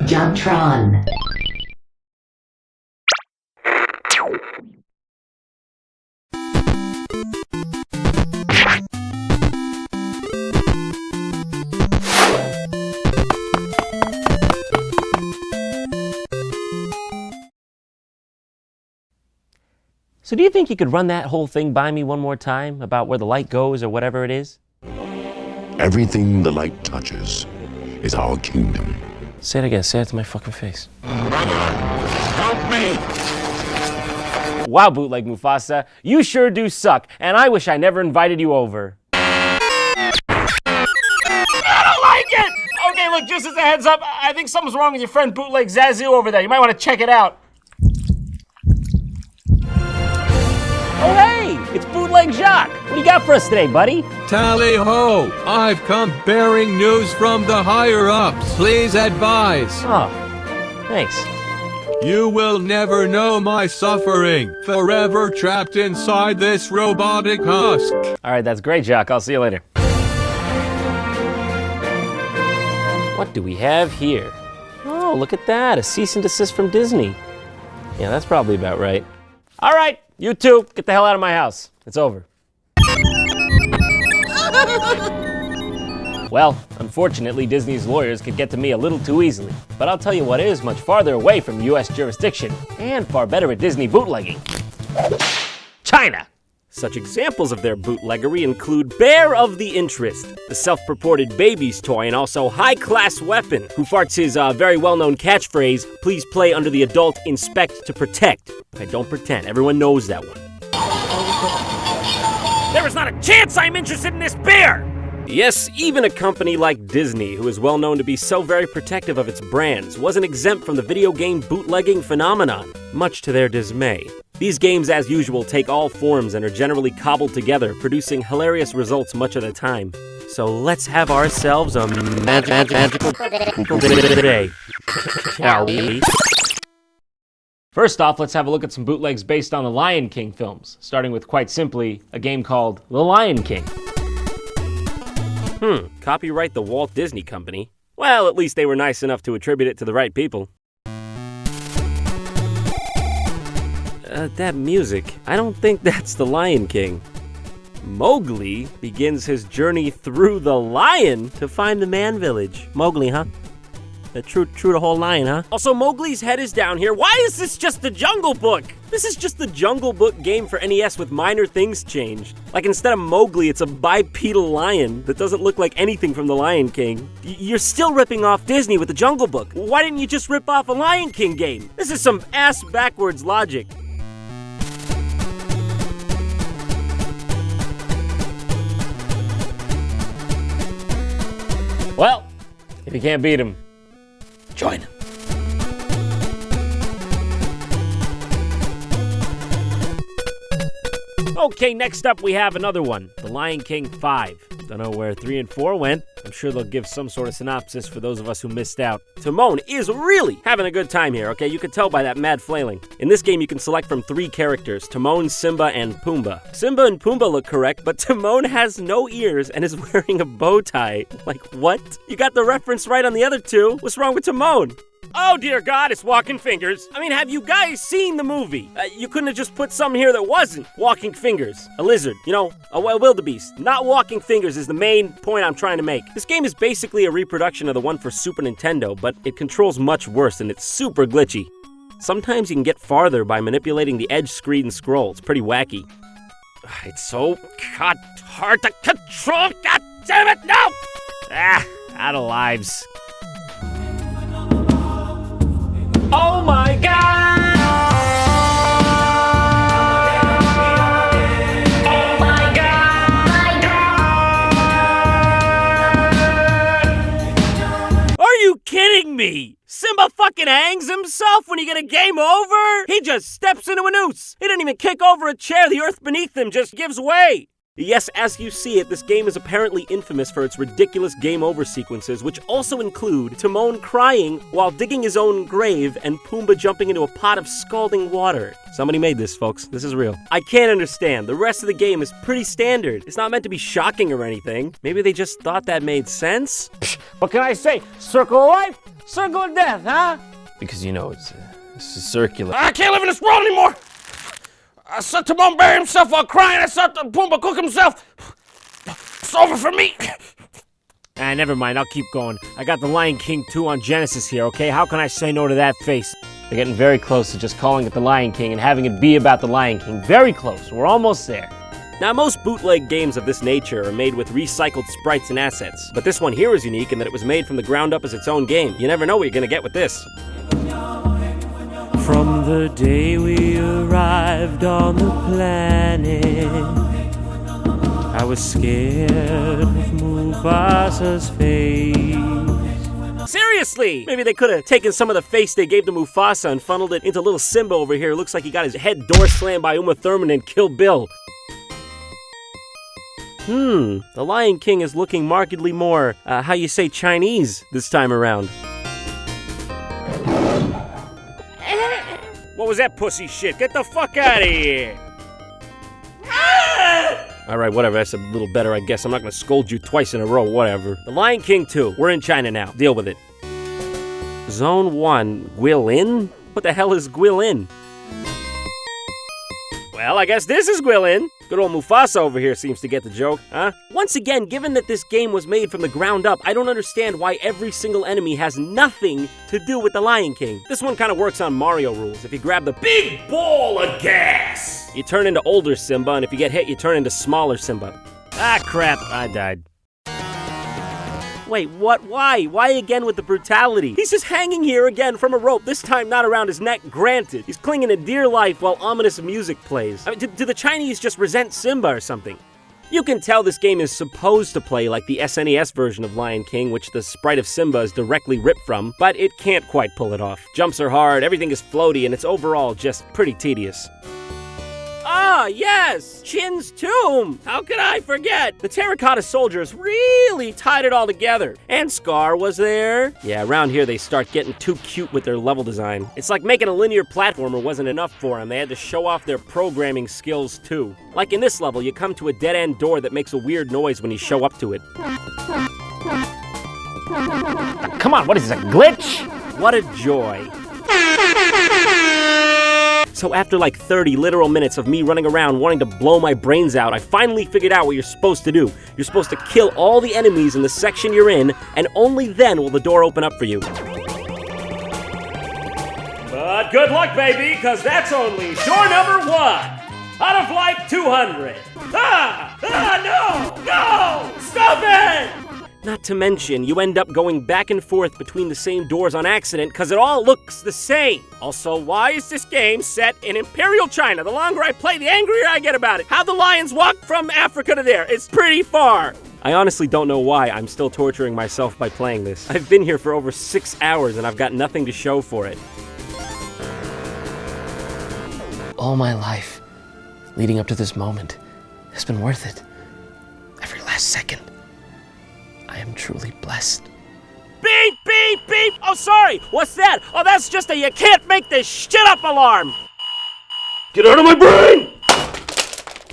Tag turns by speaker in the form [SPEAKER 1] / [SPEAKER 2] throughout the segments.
[SPEAKER 1] JonTron.
[SPEAKER 2] So do you think you could run that whole thing by me one more time about where the light goes or whatever it is?
[SPEAKER 3] Everything the light touches is our kingdom.
[SPEAKER 2] Say it again, say it to my fucking face.
[SPEAKER 3] Help me!
[SPEAKER 2] Wow, Bootleg Mufasa, you sure do suck, and I wish I never invited you over. I don't like it! Okay, look, just as a heads up, I think something's wrong with your friend Bootleg Zazu over there. You might want to check it out. Oh, hey! It's Bootleg Jacques! What do you got for us today, buddy?
[SPEAKER 4] Tally-ho! I've come bearing news from the higher-ups. Please advise.
[SPEAKER 2] Oh, thanks.
[SPEAKER 4] You will never know my suffering, forever trapped inside this robotic husk.
[SPEAKER 2] Alright, that's great, Jacques. I'll see you later. What do we have here? Oh, look at that. A cease and desist from Disney. Yeah, that's probably about right. Alright, you two, get the hell out of my house. It's over. Well, unfortunately, Disney's lawyers could get to me a little too easily. But I'll tell you what is much farther away from US jurisdiction, and far better at Disney bootlegging. China! Such examples of their bootleggery include Bear of the Interest, the self-purported baby's toy and also high-class weapon, who farts his very well-known catchphrase, "Please play under the adult inspect to protect." I don't pretend, everyone knows that one. There is not a chance I'm interested in this bear! Yes, even a company like Disney, who is well known to be so very protective of its brands, wasn't exempt from the video game bootlegging phenomenon, much to their dismay. These games, as usual, take all forms and are generally cobbled together, producing hilarious results much of the time. So let's have ourselves a magical day, shall we? First off, let's have a look at some bootlegs based on the Lion King films, starting with, quite simply, a game called The Lion King. Copyright the Walt Disney Company. Well, at least they were nice enough to attribute it to the right people. That music, I don't think that's the Lion King. Mowgli begins his journey through the lion to find the man village. Mowgli, huh? True to whole lion, huh? Also, Mowgli's head is down here. Why is this just the Jungle Book? This is just the Jungle Book game for NES with minor things changed. Like, instead of Mowgli, it's a bipedal lion that doesn't look like anything from the Lion King. You're still ripping off Disney with the Jungle Book. Why didn't you just rip off a Lion King game? This is some ass-backwards logic. Well, if you can't beat him, join him. Okay, next up we have another one, The Lion King 5. Don't know where 3 and 4 went. I'm sure they'll give some sort of synopsis for those of us who missed out. Timon is really having a good time here, okay? You can tell by that mad flailing. In this game, you can select from 3 characters, Timon, Simba, and Pumbaa. Simba and Pumbaa look correct, but Timon has no ears and is wearing a bow tie. Like, what? You got the reference right on the other 2. What's wrong with Timon? Oh, dear God, it's Walking Fingers. I mean, have you guys seen the movie? You couldn't have just put something here that wasn't Walking Fingers. A lizard, you know, a wildebeest. Not Walking Fingers is the main point I'm trying to make. This game is basically a reproduction of the one for Super Nintendo, but it controls much worse and it's super glitchy. Sometimes you can get farther by manipulating the edge screen and scroll. It's pretty wacky. It's so hard to control. God damn it, no! Out of lives. Oh my God! Oh my God! Are you kidding me? Simba fucking hangs himself when you get a game over? He just steps into a noose. He didn't even kick over a chair. The earth beneath him just gives way. Yes, as you see it, this game is apparently infamous for its ridiculous game over sequences, which also include Timon crying while digging his own grave and Pumbaa jumping into a pot of scalding water. Somebody made this, folks. This is real. I can't understand. The rest of the game is pretty standard. It's not meant to be shocking or anything. Maybe they just thought that made sense? What can I say? Circle of life? Circle of death, huh?
[SPEAKER 1] Because, you know, it's circular.
[SPEAKER 2] I can't live in this world anymore! I saw Timon bury himself while crying. I saw Pumbaa cook himself. It's over for me. Ah, never mind. I'll keep going. I got The Lion King 2 on Genesis here, okay? How can I say no to that face?
[SPEAKER 1] They're getting very close to just calling it The Lion King and having it be about The Lion King. Very close. We're almost there.
[SPEAKER 2] Now, most bootleg games of this nature are made with recycled sprites and assets, but this one here is unique in that it was made from the ground up as its own game. You never know what you're gonna get with this.
[SPEAKER 5] From the day we arrived on the planet, I was scared of Mufasa's face.
[SPEAKER 2] Seriously! Maybe they could have taken some of the face they gave to Mufasa and funneled it into little Simba over here. Looks like he got his head door slammed by Uma Thurman in Kill Bill. The Lion King is looking markedly more, how you say, Chinese this time around. What was that pussy shit? Get the fuck out of here! Alright, whatever, that's a little better, I guess. I'm not gonna scold you twice in a row, whatever. The Lion King 2. We're in China now. Deal with it. Zone 1. Guilin? What the hell is Guilin? Well, I guess this is Guilin. Good old Mufasa over here seems to get the joke, huh? Once again, given that this game was made from the ground up, I don't understand why every single enemy has nothing to do with the Lion King. This one kind of works on Mario rules. If you grab the big ball of gas, you turn into older Simba, and if you get hit, you turn into smaller Simba. Ah, crap, I died. Wait, what? Why? Why again with the brutality? He's just hanging here again from a rope, this time not around his neck, granted. He's clinging to dear life while ominous music plays. I mean, do the Chinese just resent Simba or something? You can tell this game is supposed to play like the SNES version of Lion King, which the sprite of Simba is directly ripped from, but it can't quite pull it off. Jumps are hard, everything is floaty, and it's overall just pretty tedious. Ah, yes! Chin's tomb! How could I forget? The terracotta soldiers really tied it all together. And Scar was there. Yeah, around here they start getting too cute with their level design. It's like making a linear platformer wasn't enough for them. They had to show off their programming skills too. Like in this level, you come to a dead-end door that makes a weird noise when you show up to it.
[SPEAKER 1] Come on, what is this, a glitch?
[SPEAKER 2] What a joy. So after like 30 literal minutes of me running around wanting to blow my brains out, I finally figured out what you're supposed to do. You're supposed to kill all the enemies in the section you're in, and only then will the door open up for you. But good luck, baby, because that's only door number 1 out of like 200. No! Stop it! Not to mention, you end up going back and forth between the same doors on accident because it all looks the same. Also, why is this game set in Imperial China? The longer I play, the angrier I get about it. How the lions walk from Africa to there? It's pretty far. I honestly don't know why I'm still torturing myself by playing this. I've been here for over 6 hours and I've got nothing to show for it.
[SPEAKER 1] All my life, leading up to this moment, has been worth it. Every last second. I am truly blessed.
[SPEAKER 2] Beep, beep, beep! Oh, sorry! What's that? Oh, that's just a you can't make this shit up alarm!
[SPEAKER 3] Get out of my brain!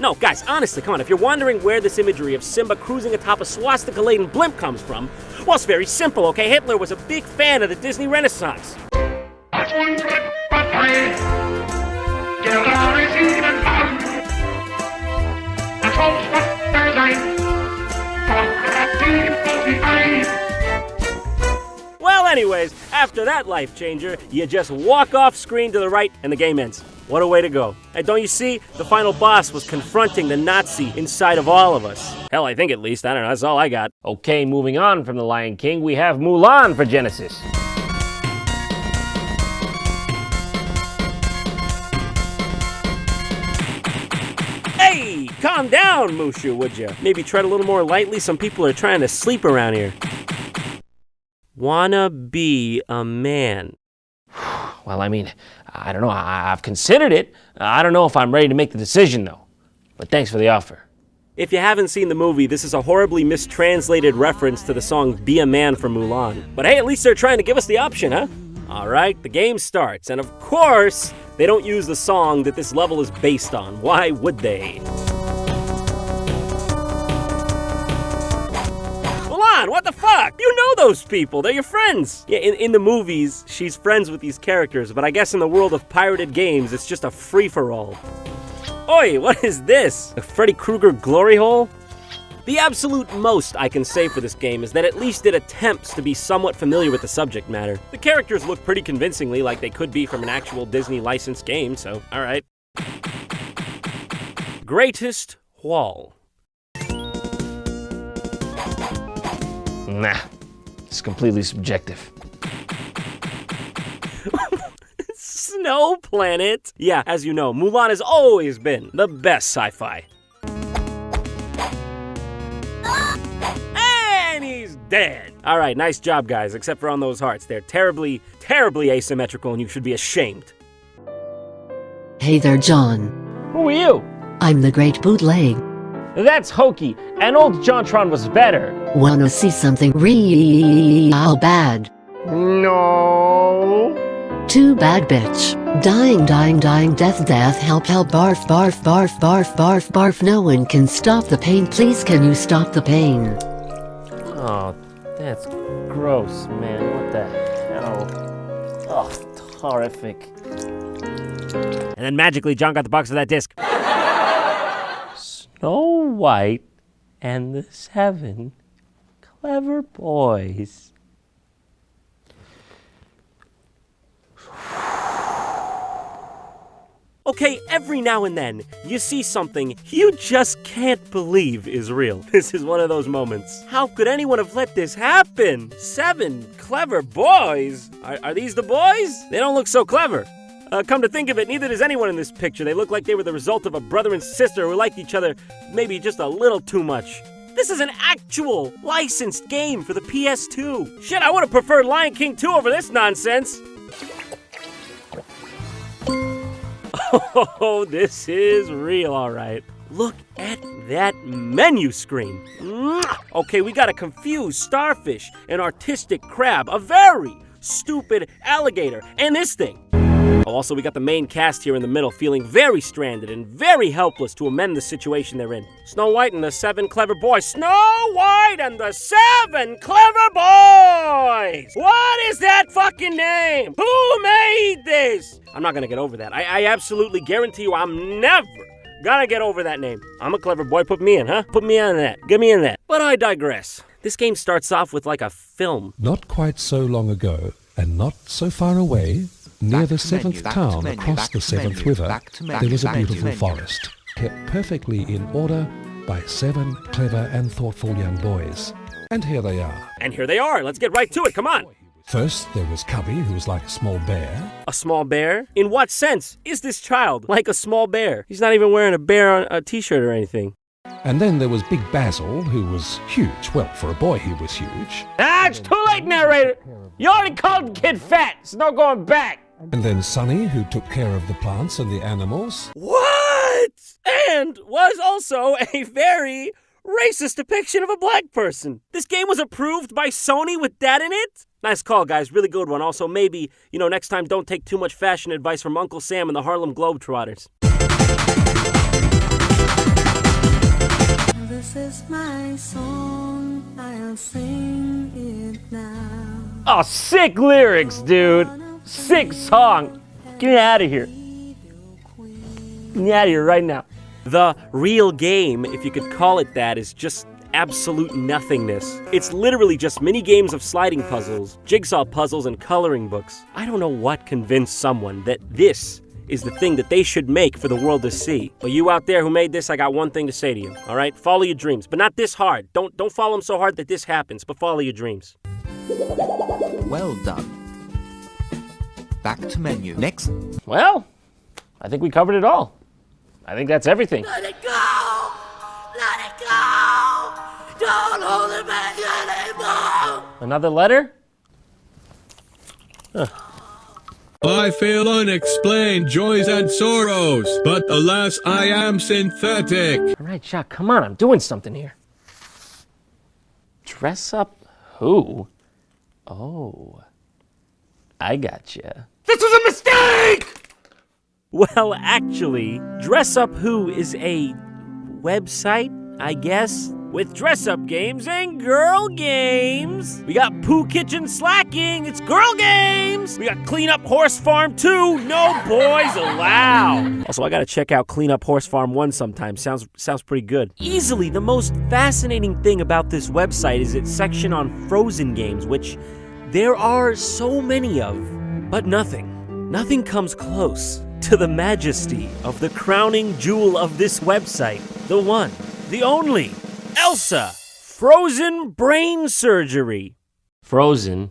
[SPEAKER 2] No, guys, honestly, come on. If you're wondering where this imagery of Simba cruising atop a swastika-laden blimp comes from, well, it's very simple, okay? Hitler was a big fan of the Disney Renaissance. Well, anyways, after that life changer, you just walk off screen to the right and the game ends. What a way to go. And don't you see? The final boss was confronting the Nazi inside of all of us. Hell, I think at least. I don't know, that's all I got.
[SPEAKER 1] Okay, moving on from The Lion King, we have Mulan for Genesis.
[SPEAKER 2] Hey, calm down, Mushu, would you? Maybe tread a little more lightly. Some people are trying to sleep around here. Wanna be a man.
[SPEAKER 1] Well, I mean, I don't know. I've considered it. I don't know if I'm ready to make the decision, though. But thanks for the offer.
[SPEAKER 2] If you haven't seen the movie, this is a horribly mistranslated reference to the song Be a Man from Mulan. But hey, at least they're trying to give us the option, huh? Alright, the game starts. And of course, they don't use the song that this level is based on. Why would they? Mulan, what the fuck? You know those people. They're your friends. Yeah, in the movies, she's friends with these characters, but I guess in the world of pirated games, it's just a free-for-all. Oi, what is this? A Freddy Krueger glory hole? The absolute most I can say for this game is that at least it attempts to be somewhat familiar with the subject matter. The characters look pretty convincingly like they could be from an actual Disney licensed game, so alright. Greatest wall.
[SPEAKER 1] Nah, it's completely subjective.
[SPEAKER 2] Snow Planet. Yeah, as you know, Mulan has always been the best sci-fi. And he's dead. All right, nice job, guys, except for on those hearts. They're terribly, terribly asymmetrical, and you should be ashamed.
[SPEAKER 6] Hey there, John.
[SPEAKER 2] Who are you?
[SPEAKER 6] I'm the great bootleg.
[SPEAKER 2] That's hokey, and old JonTron was better.
[SPEAKER 6] Wanna see something real bad?
[SPEAKER 2] No.
[SPEAKER 6] Too bad, bitch. Dying, death, help, barf, barf. No one can stop the pain. Please, can you stop the pain?
[SPEAKER 2] Oh, that's gross, man. What the hell? Oh, horrific. And then magically, John got the box of that disc. Snow White and the 7 Clever Boys. Okay, every now and then, you see something you just can't believe is real. This is one of those moments. How could anyone have let this happen? 7 Clever Boys? Are these the boys? They don't look so clever. Come to think of it, neither does anyone in this picture. They look like they were the result of a brother and sister who liked each other maybe just a little too much. This is an actual licensed game for the PS2. Shit, I would have preferred Lion King 2 over this nonsense. Oh, this is real, all right. Look at that menu screen. Mwah! Okay, we got a confused starfish, an artistic crab, a very stupid alligator, and this thing. Also, we got the main cast here in the middle feeling very stranded and very helpless to amend the situation they're in. Snow White and the 7 Clever Boys. Snow White and the 7 Clever Boys! What is that fucking name? Who made this? I'm not gonna get over that. I absolutely guarantee you I'm never gonna get over that name. I'm a clever boy, put me in, huh? Put me on that. Get me in that. But I digress. This game starts off with like a film.
[SPEAKER 7] Not quite so long ago, and not so far away, near the 7th town across the 7th river, there was a beautiful forest, kept perfectly in order by 7 clever and thoughtful young boys. And here they are.
[SPEAKER 2] And here they are. Let's get right to it. Come on.
[SPEAKER 7] First, there was Cubby, who was like a small bear.
[SPEAKER 2] A small bear? In what sense is this child like a small bear? He's not even wearing a bear on a t-shirt or anything.
[SPEAKER 7] And then there was Big Basil, who was huge. Well, for a boy, he was huge.
[SPEAKER 2] Ah, it's too late, narrator. You already called the kid fat. There's no going back.
[SPEAKER 7] And then Sunny, who took care of the plants and the animals.
[SPEAKER 2] What? And was also a very racist depiction of a black person. This game was approved by Sony with that in it? Nice call, guys. Really good one. Also, maybe, next time don't take too much fashion advice from Uncle Sam and the Harlem Globetrotters.
[SPEAKER 8] This is my song, I'll sing it now.
[SPEAKER 2] Oh, sick lyrics, dude. Sick song. Get me out of here. Get me out of here right now. The real game, if you could call it that, is just absolute nothingness. It's literally just mini games of sliding puzzles, jigsaw puzzles, and coloring books. I don't know what convinced someone that this is the thing that they should make for the world to see. But you out there who made this, I got one thing to say to you, all right? Follow your dreams, but not this hard. Don't follow them so hard that this happens, but follow your dreams.
[SPEAKER 9] Well done. Back to menu. Next.
[SPEAKER 2] Well, I think we covered it all. I think that's everything.
[SPEAKER 8] Let it go! Let it go! Don't hold it back anymore!
[SPEAKER 2] Another letter? Huh.
[SPEAKER 4] I feel unexplained joys and sorrows, but alas, I am synthetic.
[SPEAKER 2] All right, Chuck, come on, I'm doing something here. Dress up who? Oh, I gotcha. This was a mistake! Well, actually, Dress Up Who is a website, I guess. with dress-up games and girl games. We got Pooh Kitchen Slacking, it's girl games. We got Clean Up Horse Farm 2, no boys allowed. Also, I gotta check out Clean Up Horse Farm 1 sometime, sounds pretty good. Easily the most fascinating thing about this website is its section on frozen games, which there are so many of, but nothing comes close to the majesty of the crowning jewel of this website, the one, the only, Elsa, Frozen Brain Surgery.
[SPEAKER 5] Frozen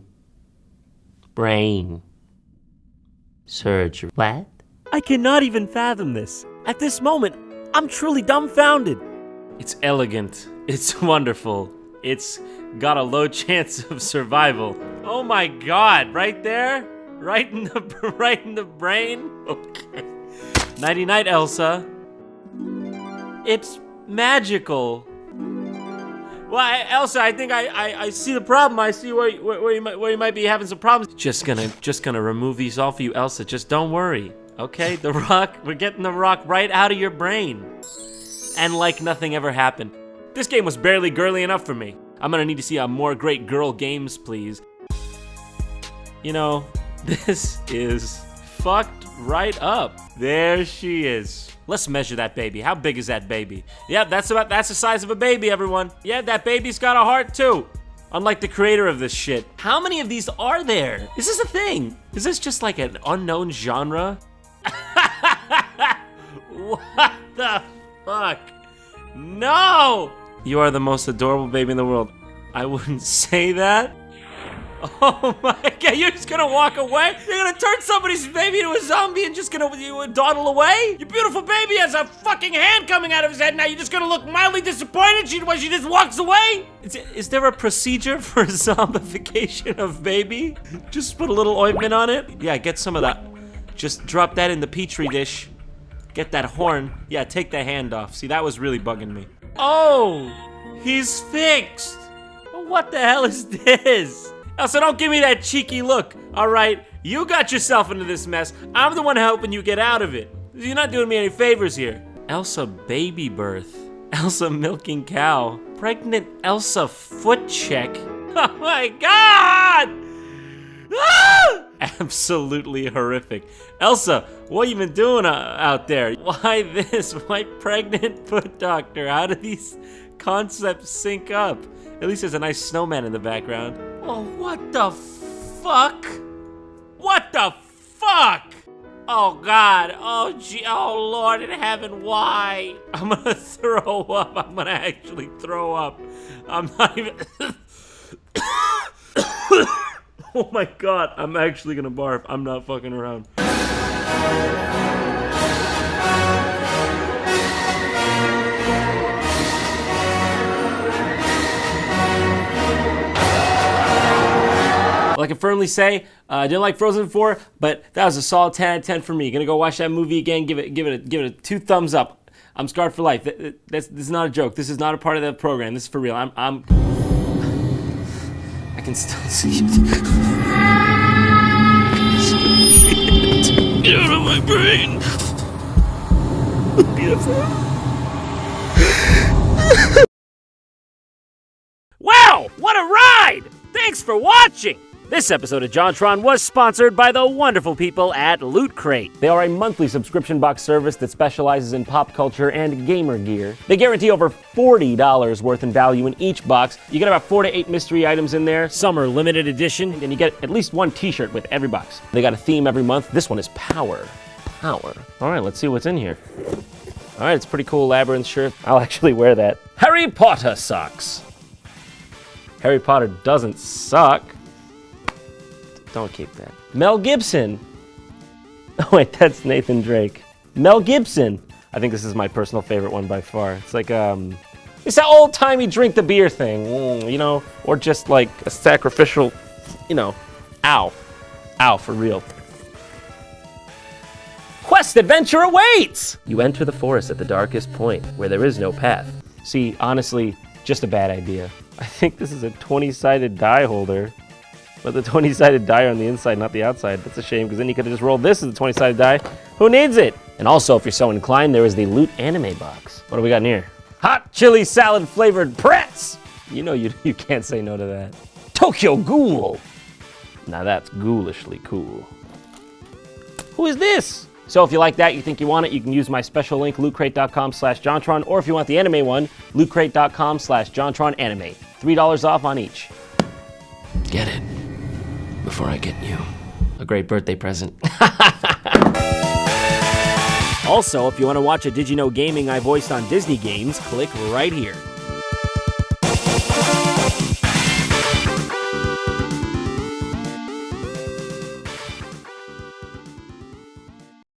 [SPEAKER 5] brain surgery. What?
[SPEAKER 2] I cannot even fathom this. At this moment, I'm truly dumbfounded. It's elegant. It's wonderful. It's got a low chance of survival. Oh my God, right there? Right in the brain? Okay. Nighty-night, Elsa. It's magical. Well, Elsa, I think I see the problem. I see where you might be having some problems. Just gonna remove these all for you, Elsa. Just don't worry, okay? The rock, we're getting the rock right out of your brain. And like nothing ever happened. This game was barely girly enough for me. I'm gonna need to see more great girl games, please. You know, this is fucked right up. There she is. Let's measure that baby. How big is that baby? Yeah, that's the size of a baby, everyone. Yeah, that baby's got a heart too. Unlike the creator of this shit. How many of these are there? Is this a thing? Is this just like an unknown genre? What the fuck? No! You are the most adorable baby in the world. I wouldn't say that. Oh my God, you're just gonna walk away? You're gonna turn somebody's baby into a zombie and just gonna dawdle away? Your beautiful baby has a fucking hand coming out of his head. Now you're just gonna look mildly disappointed when she just walks away? Is there a procedure for zombification of baby? Just put a little ointment on it? Yeah, get some of that. Just drop that in the petri dish. Get that horn. Yeah, take the hand off. See, that was really bugging me. Oh, he's fixed. What the hell is this? Elsa, don't give me that cheeky look, all right? You got yourself into this mess. I'm the one helping you get out of it. You're not doing me any favors here. Elsa baby birth. Elsa milking cow. Pregnant Elsa foot check. Oh my God! Ah! Absolutely horrific. Elsa, what you been doing out there? Why this? Why pregnant foot doctor? How do these concepts sync up? At least there's a nice snowman in the background. Oh, what the fuck? What the fuck? Oh God, oh gee, oh Lord in heaven, why? I'm gonna throw up, I'm gonna actually throw up. I'm not even... Oh my God, I'm actually gonna barf, I'm not fucking around. Well, I can firmly say I didn't like Frozen 4, but that was a solid 10 out of 10 for me. Gonna go watch that movie again. Give it a 2 thumbs up. I'm scarred for life. This is not a joke. This is not a part of the program. This is for real. I can still see it. Get out of my brain. Beautiful. Wow! What a ride! Thanks for watching! This episode of JonTron was sponsored by the wonderful people at Loot Crate. They are a monthly subscription box service that specializes in pop culture and gamer gear. They guarantee over $40 worth in value in each box. You get about 4 to 8 mystery items in there. Some are limited edition, and you get at least 1 t-shirt with every box. They got a theme every month. This one is Power. Power. All right, let's see what's in here. All right, it's a pretty cool Labyrinth shirt. I'll actually wear that. Harry Potter socks. Harry Potter doesn't suck. Don't keep that. Mel Gibson. Oh wait, that's Nathan Drake. Mel Gibson. I think this is my personal favorite one by far. It's like, it's that old-timey drink the beer thing, you know, or just like a sacrificial, you know, ow. Ow, for real. Quest adventure awaits! You enter the forest at the darkest point, where there is no path. See, honestly, just a bad idea. I think this is a 20-sided die holder, but the 20-sided die are on the inside, not the outside. That's a shame, because then you could have just rolled this as a 20-sided die. Who needs it? And also, if you're so inclined, there is the Loot Anime box. What do we got in here? Hot chili salad flavored pretz. You know you can't say no to that. Tokyo Ghoul. Now that's ghoulishly cool. Who is this? So if you like that, you think you want it, you can use my special link, lootcrate.com/JonTron, or if you want the anime one, lootcrate.com/JonTronAnime. $3 off on each.
[SPEAKER 1] Get it before I get you a great birthday present.
[SPEAKER 2] Also, if you want to watch a Did You Know Gaming I voiced on Disney games, click right here.